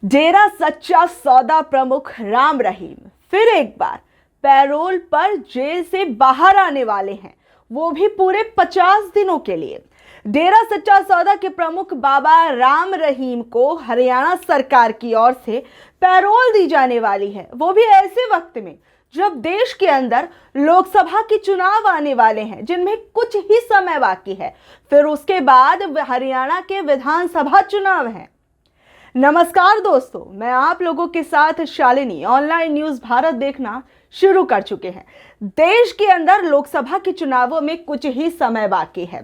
डेरा सच्चा सौदा प्रमुख राम रहीम फिर एक बार पैरोल पर जेल से बाहर आने वाले हैं, वो भी पूरे 50 दिनों के लिए। डेरा सच्चा सौदा के प्रमुख बाबा राम रहीम को हरियाणा सरकार की ओर से पैरोल दी जाने वाली है, वो भी ऐसे वक्त में जब देश के अंदर लोकसभा के चुनाव आने वाले हैं, जिनमें कुछ ही समय बाकी है। फिर उसके बाद हरियाणा के विधानसभा चुनाव हैं। नमस्कार दोस्तों, मैं आप लोगों के साथ शालिनी ऑनलाइन न्यूज़ भारत देखना शुरू कर चुके हैं। देश के अंदर लोकसभा के चुनावों में कुछ ही समय बाकी है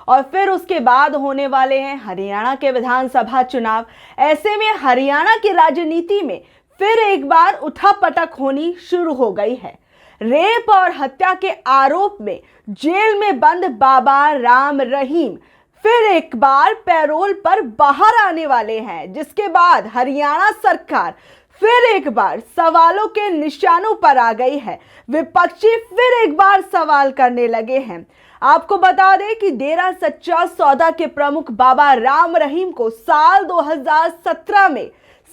और फिर उसके बाद होने वाले हैं हरियाणा के विधानसभा चुनाव। ऐसे में हरियाणा की राजनीति में फिर एक बार उठापटक होनी शुरू हो गई है। रेप और हत्या के आरोप में जेल में बंद बाबा राम रहीम फिर एक बार पैरोल पर बाहर आने वाले हैं, जिसके बाद हरियाणा सरकार फिर एक बार सवालों के निशानों पर आ गई है। विपक्षी फिर एक बार सवाल करने लगे हैं। आपको बता दें कि डेरा सच्चा सौदा के प्रमुख बाबा राम रहीम को साल 2017 में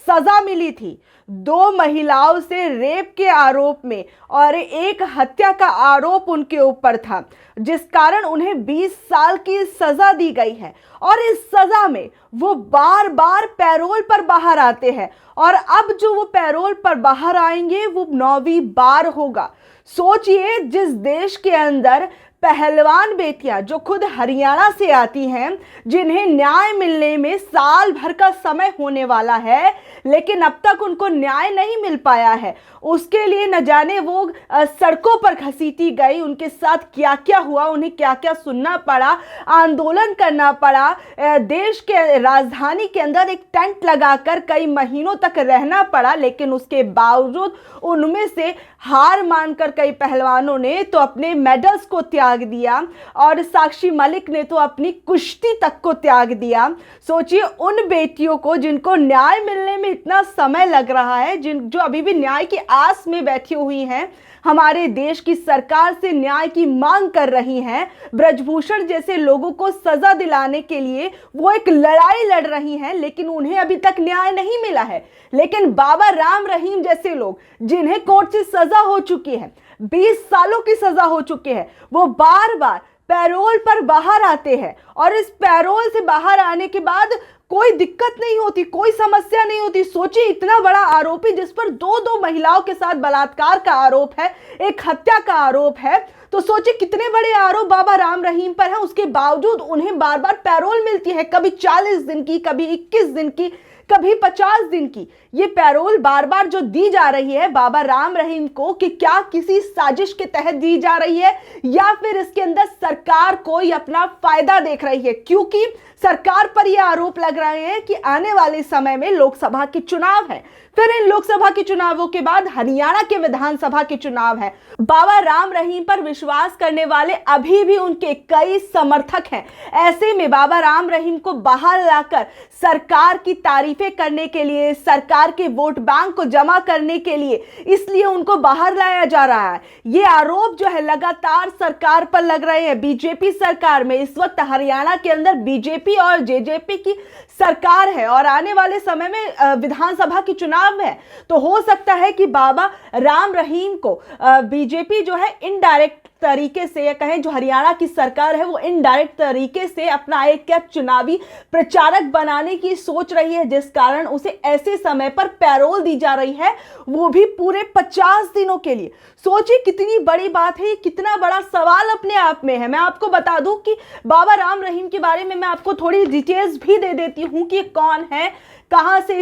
सजा मिली थी 2 महिलाओं से रेप के आरोप में और एक हत्या का आरोप उनके ऊपर था, जिस कारण उन्हें 20 साल की सजा दी गई है। और इस सजा में वो बार बार पैरोल पर बाहर आते हैं और अब जो वो पैरोल पर बाहर आएंगे वो 9वीं बार होगा। सोचिए, जिस देश के अंदर पहलवान बेटियां जो खुद हरियाणा से आती हैं, जिन्हें न्याय मिलने में साल भर का समय होने वाला है, लेकिन अब तक उनको न्याय नहीं मिल पाया है। उसके लिए न जाने वो सड़कों पर घसीटी गई, उनके साथ क्या क्या हुआ, उन्हें क्या क्या सुनना पड़ा, आंदोलन करना पड़ा, देश के राजधानी के अंदर एक टेंट लगाकर कई महीनों तक रहना पड़ा। लेकिन उसके बावजूद उनमें से हार मानकर कई पहलवानों ने तो अपने मेडल्स को त्याग दिया और साक्षी मलिक ने तो अपनी कुश्ती तक को त्याग दिया। सोचिए, उन बेटियों को जिनको न्याय मिलने में इतना समय लग रहा है, जो अभी भी न्याय की आस में बैठी हुई हैं, हमारे देश की सरकार से न्याय की मांग कर रही हैं। ब्रजभूषण जैसे लोगों को सजा दिलाने के लिए वो एक लड़ाई लड़ रही हैं, लेकिन उन्हें अभी तक न्याय नहीं मिला है। लेकिन बाबा राम रहीम जैसे लोग, जिन्हें कोर्ट से सजा हो चुकी है, 20 सालों की सजा हो चुकी है, वो बार बार पैरोल पर बाहर आते हैं और इस पैरोल से बाहर आने के बाद कोई दिक्कत नहीं होती, कोई समस्या नहीं होती। सोचिए, इतना बड़ा आरोपी जिस पर दो महिलाओं के साथ बलात्कार का आरोप है, एक हत्या का आरोप है, तो सोचिए कितने बड़े आरोप बाबा राम रहीम पर है। उसके बावजूद उन्हें बार बार पैरोल मिलती है, कभी 40 दिन की, कभी 21 दिन की, कभी 50 दिन की। ये पैरोल बार बार जो दी जा रही है बाबा राम रहीम को, कि क्या किसी साजिश के तहत दी जा रही है या फिर इसके अंदर सरकार कोई अपना फायदा देख रही है? क्योंकि सरकार पर यह आरोप लग रहे हैं कि आने वाले समय में लोकसभा के चुनाव है, फिर इन लोकसभा के चुनावों के बाद हरियाणा के विधानसभा के चुनाव है। बाबा राम रहीम पर विश्वास करने वाले अभी भी उनके कई समर्थक हैं। ऐसे में बाबा राम रहीम को बाहर लाकर सरकार की तारीफें करने के लिए, सरकार के वोट बैंक को जमा करने के लिए, इसलिए उनको बाहर लाया जा रहा है। ये आरोप जो है लगातार सरकार पर लग रहे हैं। बीजेपी सरकार में इस वक्त हरियाणा के अंदर बीजेपी और जेजेपी की सरकार है और आने वाले समय में विधानसभा के चुनाव है, तो हो सकता है कि बाबा राम रहीम को बीजेपी जो है इनडायरेक्ट तरीके से, या कहें जो हरियाणा की सरकार है वो इनडायरेक्ट तरीके से अपना एक क्या चुनावी प्रचारक बनाने की सोच रही है, जिस कारण उसे ऐसे समय पर पैरोल दी जा रही है, वो भी पूरे 50 दिनों के लिए। सोचिए कितनी बड़ी बात है, कितना बड़ा सवाल अपने आप में है। मैं आपको बता दूं कि बाबा राम रहीम के बारे में मैं आपको थोड़ी डिटेल्स भी दे देती हूं कि कौन है, कहां से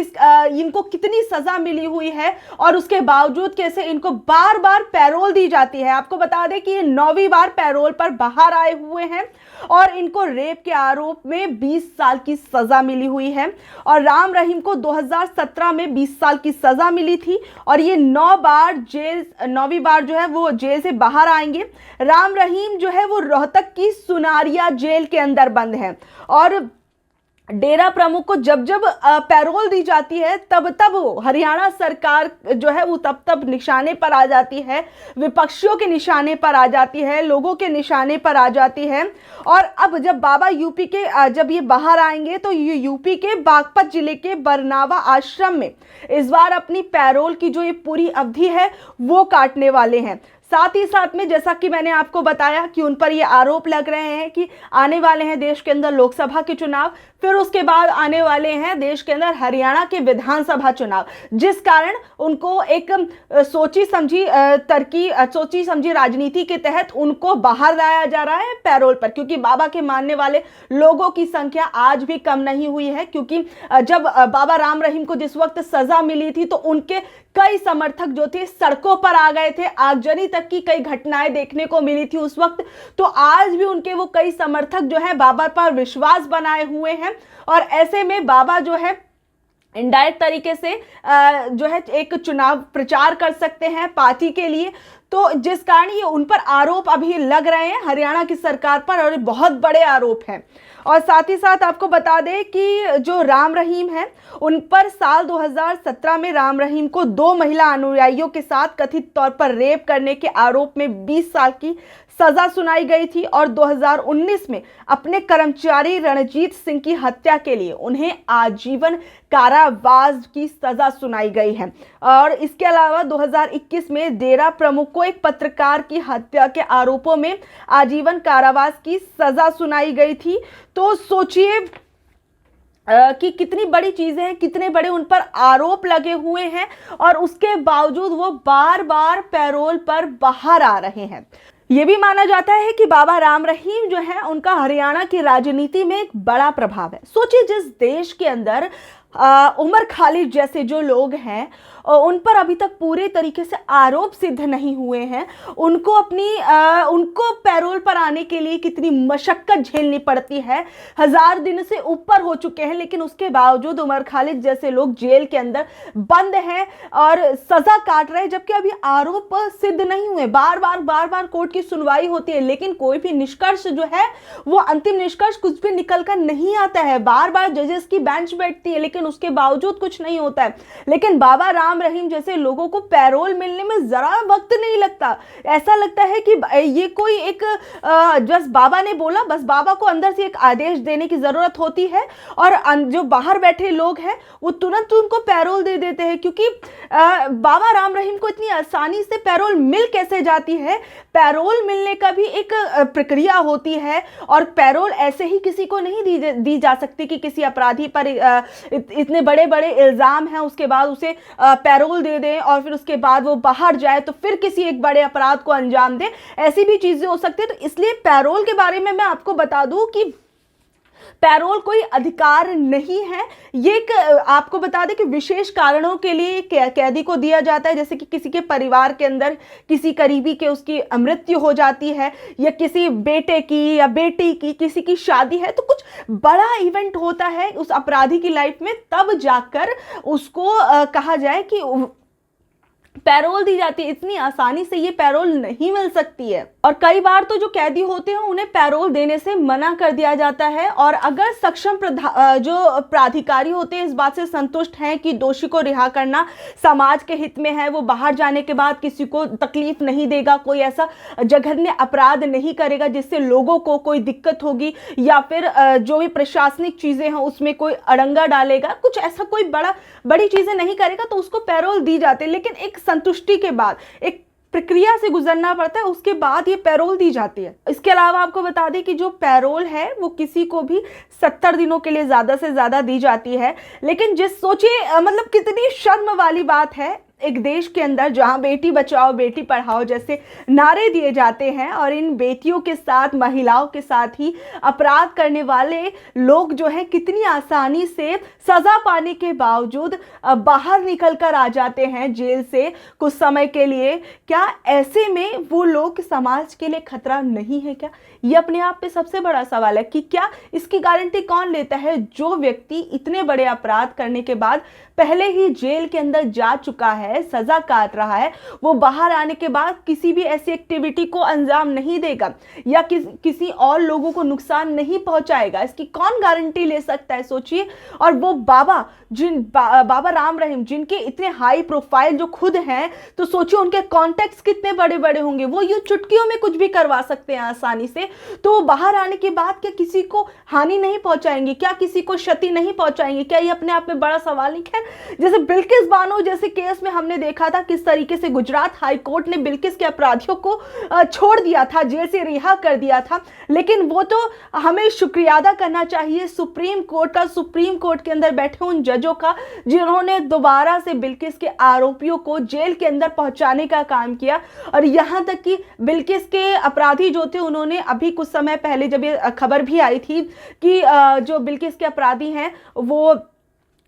इनको कितनी सजा मिली हुई है और उसके बावजूद कैसे इनको बार बार पैरोल दी जाती है। आपको बता दें कि ये 9वीं बार पैरोल पर बाहर आए हुए हैं और इनको रेप के आरोप में 20 साल की सजा मिली हुई है। और राम रहीम को 2017 में 20 साल की सजा मिली थी और ये 9वीं बार जो है वो जेल से बाहर आएंगे। राम रहीम जो है वो रोहतक की सुनारिया जेल के अंदर बंद है और डेरा प्रमुख को जब जब पैरोल दी जाती है तब तब हरियाणा सरकार जो है वो तब तब निशाने पर आ जाती है, विपक्षियों के निशाने पर आ जाती है, लोगों के निशाने पर आ जाती है। और अब जब बाबा यूपी के जब ये बाहर आएंगे तो ये यूपी के बागपत जिले के बरनावा आश्रम में इस बार अपनी पैरोल की जो ये पूरी अवधि है वो काटने वाले हैं। साथ ही साथ में जैसा कि मैंने आपको बताया कि उन पर ये आरोप लग रहे हैं कि आने वाले हैं देश के अंदर लोकसभा के चुनाव, फिर उसके बाद आने वाले हैं देश के अंदर हरियाणा के विधानसभा चुनाव, जिस कारण उनको एक सोची समझी राजनीति के तहत उनको बाहर लाया जा रहा है पैरोल पर, क्योंकि बाबा के मानने वाले लोगों की संख्या आज भी कम नहीं हुई है। क्योंकि जब बाबा राम रहीम को जिस वक्त सजा मिली थी तो उनके कई समर्थक जो थे सड़कों पर आ गए थे, आगजनी तक की कई घटनाएं देखने को मिली थी उस वक्त। तो आज भी उनके वो कई समर्थक जो है बाबा पर विश्वास बनाए हुए हैं, और ऐसे में बाबा जो है इनडायरेक्ट तरीके से जो है एक चुनाव प्रचार कर सकते हैं पार्टी के लिए। तो जिस कारण ये उन पर आरोप अभी लग रहे हैं हरियाणा की सरकार पर, और बहुत बड़े आरोप हैं। और साथ ही साथ आपको बता दें कि जो राम रहीम है उन पर साल 2017 में राम रहीम को 2 महिला अनुयायियों के साथ कथित तौर पर रेप करने के आरोप में 20 साल की सजा सुनाई गई थी, और 2019 में अपने कर्मचारी रणजीत सिंह की हत्या के लिए उन्हें आजीवन कारावास की सजा सुनाई गई है। और इसके अलावा 2021 में डेरा प्रमुख को एक पत्रकार की हत्या के आरोपों में आजीवन कारावास की सजा सुनाई गई थी। तो सोचिए कि कितनी बड़ी चीजें हैं, कितने बड़े उन पर आरोप लगे हुए हैं, और उसके बावजूद वो बार बार पैरोल पर बाहर आ रहे हैं। ये भी माना जाता है कि बाबा राम रहीम जो है उनका हरियाणा की राजनीति में एक बड़ा प्रभाव है। सोचिए जिस देश के अंदर उमर खालिद जैसे जो लोग हैं उन पर अभी तक पूरे तरीके से आरोप सिद्ध नहीं हुए हैं, उनको पैरोल पर आने के लिए कितनी मशक्कत झेलनी पड़ती है। 1000 दिन से ऊपर हो चुके हैं, लेकिन उसके बावजूद उमर खालिद जैसे लोग जेल के अंदर बंद हैं और सजा काट रहे हैं, जबकि अभी आरोप सिद्ध नहीं हुए। बार बार कोर्ट की सुनवाई होती है, लेकिन कोई भी निष्कर्ष जो है वो अंतिम निष्कर्ष कुछ भी निकल कर नहीं आता है। बार जजेस की बेंच बैठती है, लेकिन उसके बावजूद कुछ नहीं होता है। लेकिन बाबा राम रहीम जैसे लोगों को पैरोल मिलने में जरा वक्त नहीं लगता। ऐसा लगता है कि ये कोई एक बस बाबा ने बोला, बस बाबा को अंदर से एक आदेश देने की जरूरत होती है, और जो बाहर बैठे लोग हैं वो तुरंत उनको पैरोल दे देते हैं। क्योंकि बाबा राम रहीम को इतनी आसानी से पैरोल मिल कैसे जाती है? पैरोल मिलने का भी एक प्रक्रिया होती है, और पैरोल ऐसे ही किसी को नहीं दी जा सकती कि किसी अपराधी पर इतने बड़े बड़े इल्जाम हैं उसके बाद उसे पैरोल दे दें और फिर उसके बाद वो बाहर जाए तो फिर किसी एक बड़े अपराध को अंजाम दे। ऐसी भी चीजें हो सकती है। तो इसलिए पैरोल के बारे में मैं आपको बता दूं कि पैरोल कोई अधिकार नहीं है। ये आपको बता दें कि विशेष कारणों के लिए कैदी को दिया जाता है, जैसे कि किसी के परिवार के अंदर किसी करीबी के उसकी मृत्यु हो जाती है, या किसी बेटे की या बेटी की किसी की शादी है, तो कुछ बड़ा इवेंट होता है उस अपराधी की लाइफ में, तब जाकर उसको कहा जाए कि पैरोल दी जाती है। इतनी आसानी से ये पैरोल नहीं मिल सकती है, और कई बार तो जो कैदी होते हैं उन्हें पैरोल देने से मना कर दिया जाता है। और अगर सक्षम जो प्राधिकारी होते हैं इस बात से संतुष्ट हैं कि दोषी को रिहा करना समाज के हित में है, वो बाहर जाने के बाद किसी को तकलीफ नहीं देगा, कोई ऐसा जघन्य अपराध नहीं करेगा जिससे लोगों को कोई दिक्कत होगी, या फिर जो भी प्रशासनिक चीजें हैं उसमें कोई अड़ंगा डालेगा, कुछ ऐसा कोई बड़ी चीजें नहीं करेगा, तो उसको पैरोल दी जाती है। लेकिन एक संतुष्टि के बाद एक प्रक्रिया से गुजरना पड़ता है, उसके बाद ये पैरोल दी जाती है। इसके अलावा आपको बता दें कि जो पैरोल है वो किसी को भी 70 दिनों के लिए ज्यादा से ज्यादा दी जाती है। लेकिन सोचिए मतलब कितनी शर्म वाली बात है एक देश के अंदर जहां बेटी बचाओ बेटी पढ़ाओ जैसे नारे दिए जाते हैं, और इन बेटियों के साथ महिलाओं के साथ ही अपराध करने वाले लोग जो है कितनी आसानी से सजा पाने के बावजूद बाहर निकल कर आ जाते हैं जेल से कुछ समय के लिए। क्या ऐसे में वो लोग समाज के लिए खतरा नहीं है क्या? ये अपने आप पे सबसे बड़ा सवाल है कि क्या इसकी गारंटी कौन लेता है? जो व्यक्ति इतने बड़े अपराध करने के बाद पहले ही जेल के अंदर जा चुका है, है, सजा काट रहा है, वो बाहर आने के बाद किसी भी ऐसी एक्टिविटी को अंजाम नहीं देगा या किसी और लोगों को नुकसान नहीं पहुंचाएगा, इसकी कौन गारंटी ले सकता है, सोचिए। और वो बाबा बाबा राम रहीम जिनके इतने हाई प्रोफाइल जो खुद हैं, तो सोचिए उनके कॉन्टेक्ट्स कितने बड़े बड़े होंगे, वो यूं चुटकियों में कुछ भी करवा सकते हैं आसानी से। तो बाहर आने के बाद क्या किसी को हानि नहीं पहुंचाएंगे, क्या किसी को क्षति नहीं पहुंचाएंगे, क्या ये अपने आप में बड़ा सवाल नहीं? खैर, जैसे बिल्किस बानो जैसे केस में हमने देखा था किस तरीके से गुजरात हाई कोर्ट ने बिल्किस के अपराधियों को छोड़ दिया था, जेल से रिहा कर दिया था, लेकिन वो तो हमें शुक्रिया अदा करना चाहिए सुप्रीम कोर्ट का, सुप्रीम कोर्ट के अंदर बैठे उन जजों का जिन्होंने दोबारा से बिल्किस के आरोपियों को जेल के अंदर पहुंचाने का काम किया। और यहां तक कि बिल्किस के अपराधी जो थे उन्होंने अभी कुछ समय पहले जब ये खबर भी आई थी कि जो बिल्किस के अपराधी हैं वो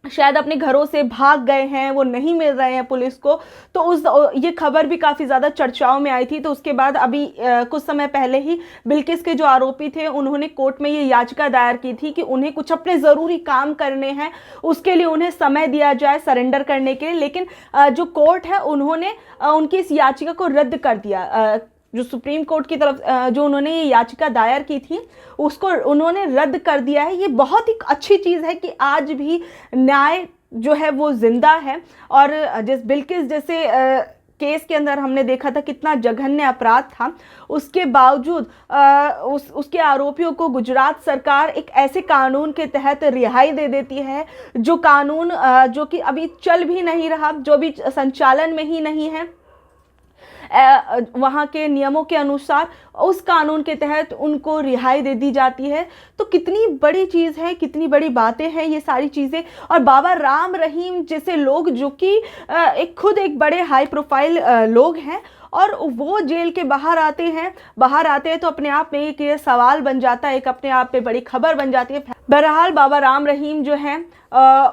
शायद अपने घरों से भाग गए हैं, वो नहीं मिल रहे हैं पुलिस को, तो ये खबर भी काफ़ी ज़्यादा चर्चाओं में आई थी। तो उसके बाद अभी कुछ समय पहले ही बिल्किस के जो आरोपी थे उन्होंने कोर्ट में ये याचिका दायर की थी कि उन्हें कुछ अपने ज़रूरी काम करने हैं, उसके लिए उन्हें समय दिया जाए सरेंडर करने के लिए, लेकिन जो कोर्ट है उन्होंने उनकी इस याचिका को रद्द कर दिया। जो सुप्रीम कोर्ट की तरफ जो उन्होंने ये याचिका दायर की थी उसको उन्होंने रद्द कर दिया है। ये बहुत ही अच्छी चीज़ है कि आज भी न्याय जो है वो जिंदा है। और जिस बिल्किस जैसे केस के अंदर हमने देखा था कितना जघन्य अपराध था, उसके बावजूद उसके आरोपियों को गुजरात सरकार एक ऐसे कानून के तहत रिहाई दे देती है जो कानून जो कि अभी चल भी नहीं रहा, जो भी संचालन में ही नहीं है वहाँ के नियमों के अनुसार, उस कानून के तहत उनको रिहाई दे दी जाती है। तो कितनी बड़ी चीज़ है, कितनी बड़ी बातें हैं ये सारी चीज़ें। और बाबा राम रहीम जैसे लोग जो कि खुद एक बड़े हाई प्रोफाइल लोग हैं और वो जेल के बाहर आते हैं तो अपने आप में एक ये सवाल बन जाता है, एक अपने आप में बड़ी खबर बन जाती है। बहरहाल बाबा राम रहीम जो हैं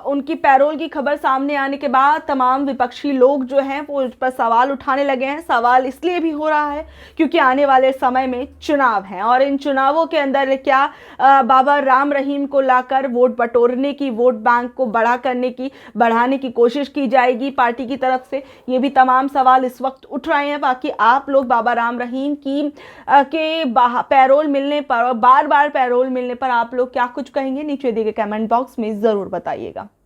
उनकी पैरोल की खबर सामने आने के बाद तमाम विपक्षी लोग जो हैं वो उस पर सवाल उठाने लगे हैं। सवाल इसलिए भी हो रहा है क्योंकि आने वाले समय में चुनाव हैं और इन चुनावों के अंदर क्या बाबा राम रहीम को लाकर वोट बटोरने की, वोट बैंक को बढ़ाने की कोशिश की जाएगी पार्टी की तरफ से। ये भी तमाम सवाल इस वक्त उठ रहे हैं। बाकी आप लोग बाबा राम रहीम के पैरोल मिलने पर, बार बार पैरोल मिलने पर आप लोग क्या कुछ कहेंगे, नीचे दिए गए कमेंट बॉक्स में ज़रूर बताइएगा।